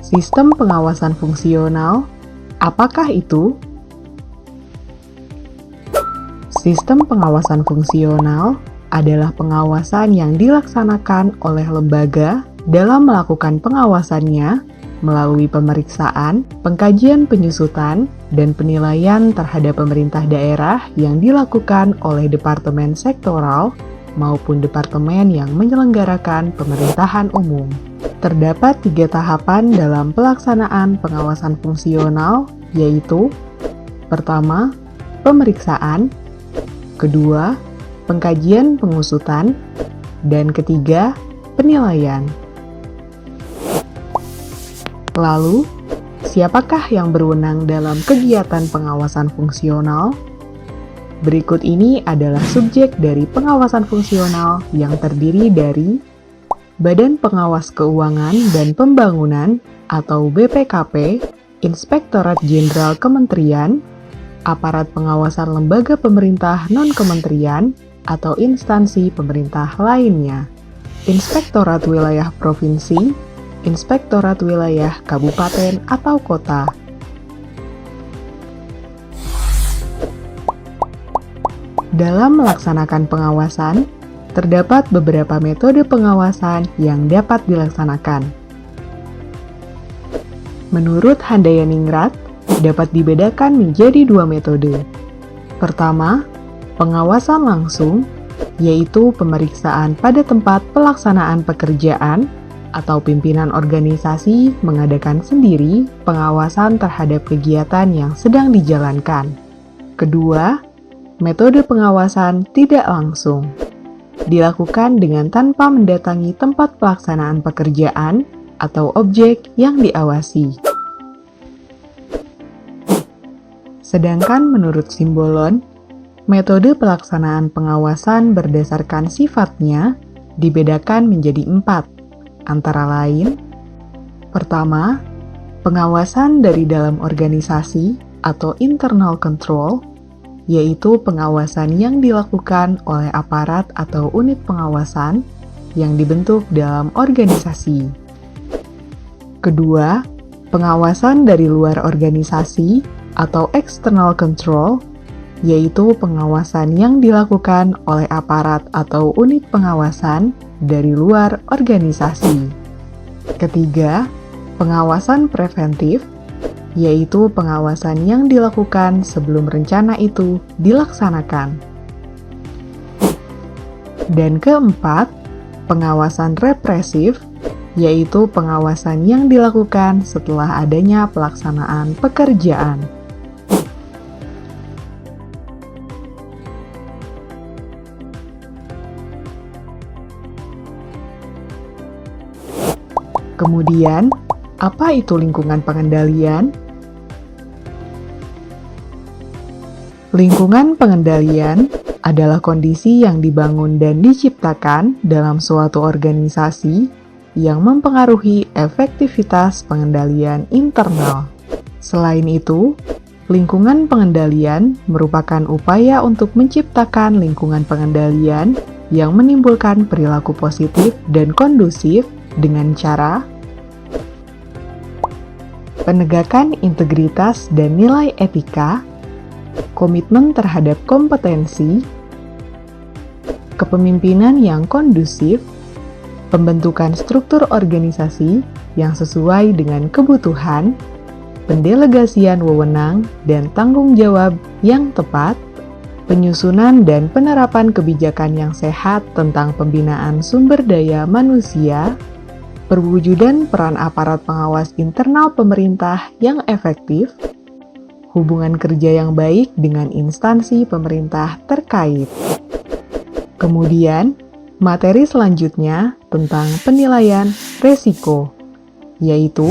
Sistem pengawasan fungsional, apakah itu? Sistem pengawasan fungsional adalah pengawasan yang dilaksanakan oleh lembaga dalam melakukan pengawasannya melalui pemeriksaan, pengkajian penyusutan, dan penilaian terhadap pemerintah daerah yang dilakukan oleh departemen sektoral maupun departemen yang menyelenggarakan pemerintahan umum. Terdapat 3 tahapan dalam pelaksanaan pengawasan fungsional, yaitu: pertama, pemeriksaan, kedua, pengkajian pengusutan, dan ketiga, penilaian. Lalu, siapakah yang berwenang dalam kegiatan pengawasan fungsional? Berikut ini adalah subjek dari pengawasan fungsional yang terdiri dari Badan Pengawas Keuangan dan Pembangunan atau BPKP, Inspektorat Jenderal Kementerian, Aparat Pengawasan Lembaga Pemerintah Non-Kementerian atau instansi pemerintah lainnya, Inspektorat Wilayah Provinsi, Inspektorat Wilayah Kabupaten atau Kota. Dalam melaksanakan pengawasan, terdapat beberapa metode pengawasan yang dapat dilaksanakan. Menurut Handayaningrat, dapat dibedakan menjadi 2 metode. Pertama, pengawasan langsung, yaitu pemeriksaan pada tempat pelaksanaan pekerjaan atau pimpinan organisasi mengadakan sendiri pengawasan terhadap kegiatan yang sedang dijalankan. Kedua, metode pengawasan tidak langsung, dilakukan dengan tanpa mendatangi tempat pelaksanaan pekerjaan atau objek yang diawasi. Sedangkan menurut Simbolon, metode pelaksanaan pengawasan berdasarkan sifatnya dibedakan menjadi 4, antara lain: pertama, pengawasan dari dalam organisasi atau internal control, yaitu pengawasan yang dilakukan oleh aparat atau unit pengawasan yang dibentuk dalam organisasi. Kedua, pengawasan dari luar organisasi atau external control, yaitu pengawasan yang dilakukan oleh aparat atau unit pengawasan dari luar organisasi. Ketiga, pengawasan preventif, yaitu pengawasan yang dilakukan sebelum rencana itu dilaksanakan. Dan keempat, pengawasan represif, yaitu pengawasan yang dilakukan setelah adanya pelaksanaan pekerjaan. Kemudian, apa itu lingkungan pengendalian? Lingkungan pengendalian adalah kondisi yang dibangun dan diciptakan dalam suatu organisasi yang mempengaruhi efektivitas pengendalian internal. Selain itu, lingkungan pengendalian merupakan upaya untuk menciptakan lingkungan pengendalian yang menimbulkan perilaku positif dan kondusif dengan cara penegakan integritas dan nilai etika, komitmen terhadap kompetensi, kepemimpinan yang kondusif, pembentukan struktur organisasi yang sesuai dengan kebutuhan, pendelegasian wewenang dan tanggung jawab yang tepat, penyusunan dan penerapan kebijakan yang sehat tentang pembinaan sumber daya manusia, perwujudan peran aparat pengawas internal pemerintah yang efektif, hubungan kerja yang baik dengan instansi pemerintah terkait. Kemudian, materi selanjutnya tentang penilaian resiko, yaitu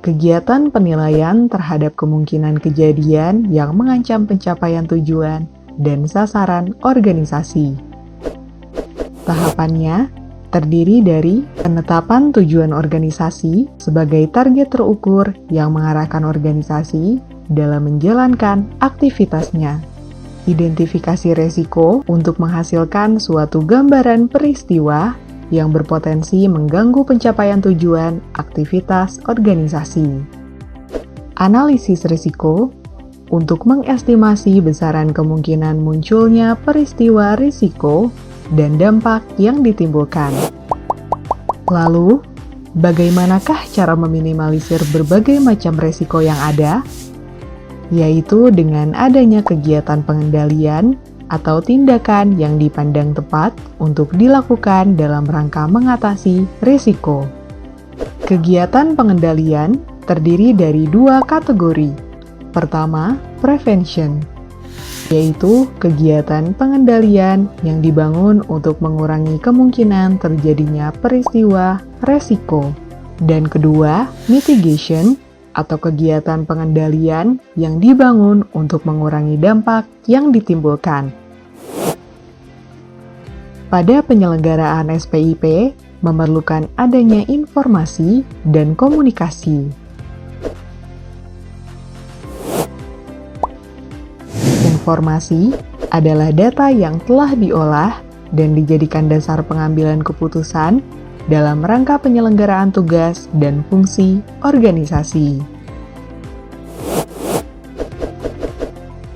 Kegiatan penilaian terhadap kemungkinan kejadian yang mengancam pencapaian tujuan dan sasaran organisasi. Tahapannya terdiri dari penetapan tujuan organisasi sebagai target terukur yang mengarahkan organisasi dalam menjalankan aktivitasnya. Identifikasi resiko untuk menghasilkan suatu gambaran peristiwa yang berpotensi mengganggu pencapaian tujuan aktivitas organisasi. Analisis risiko untuk mengestimasi besaran kemungkinan munculnya peristiwa risiko dan dampak yang ditimbulkan. Lalu, bagaimanakah cara meminimalisir berbagai macam risiko yang ada? Yaitu dengan adanya kegiatan pengendalian atau tindakan yang dipandang tepat untuk dilakukan dalam rangka mengatasi risiko. Kegiatan pengendalian terdiri dari dua kategori. Pertama, prevention, yaitu kegiatan pengendalian yang dibangun untuk mengurangi kemungkinan terjadinya peristiwa resiko. Dan kedua, mitigation, atau kegiatan pengendalian yang dibangun untuk mengurangi dampak yang ditimbulkan. Pada penyelenggaraan SPIP, memerlukan adanya informasi dan komunikasi. Informasi adalah data yang telah diolah dan dijadikan dasar pengambilan keputusan dalam rangka penyelenggaraan tugas dan fungsi organisasi.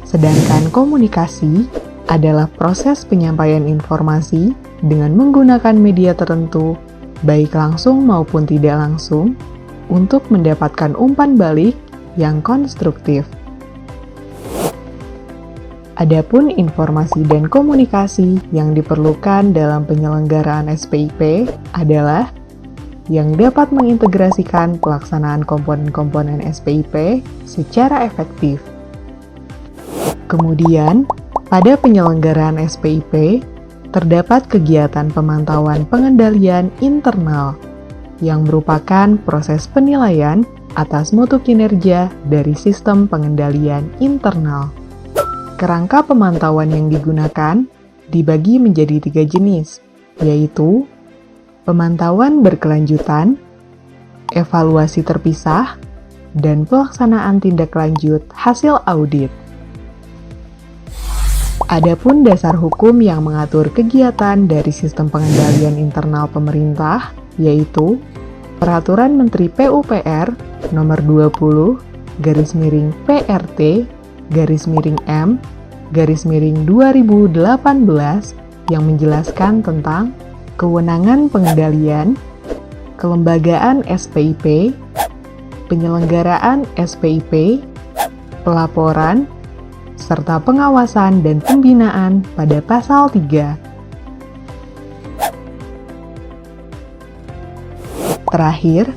Sedangkan komunikasi adalah proses penyampaian informasi dengan menggunakan media tertentu, baik langsung maupun tidak langsung, untuk mendapatkan umpan balik yang konstruktif. Adapun informasi dan komunikasi yang diperlukan dalam penyelenggaraan SPIP adalah yang dapat mengintegrasikan pelaksanaan komponen-komponen SPIP secara efektif. Kemudian, pada penyelenggaraan SPIP, terdapat kegiatan pemantauan pengendalian internal yang merupakan proses penilaian atas mutu kinerja dari sistem pengendalian internal. Kerangka pemantauan yang digunakan dibagi menjadi 3 jenis, yaitu pemantauan berkelanjutan, evaluasi terpisah, dan pelaksanaan tindak lanjut hasil audit. Adapun dasar hukum yang mengatur kegiatan dari sistem pengendalian internal pemerintah, yaitu Peraturan Menteri PUPR Nomor 20/PRT/M/2018 yang menjelaskan tentang kewenangan pengendalian, kelembagaan SPIP, penyelenggaraan SPIP, pelaporan, serta pengawasan dan pembinaan pada pasal 3. Terakhir,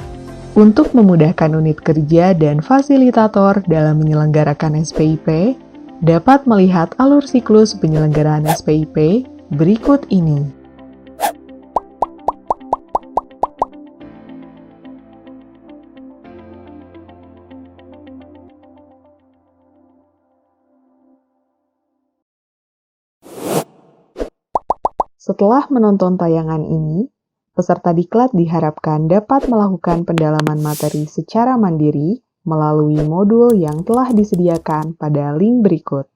untuk memudahkan unit kerja dan fasilitator dalam menyelenggarakan SPIP, dapat melihat alur siklus penyelenggaraan SPIP berikut ini. Setelah menonton tayangan ini, peserta diklat diharapkan dapat melakukan pendalaman materi secara mandiri melalui modul yang telah disediakan pada link berikut.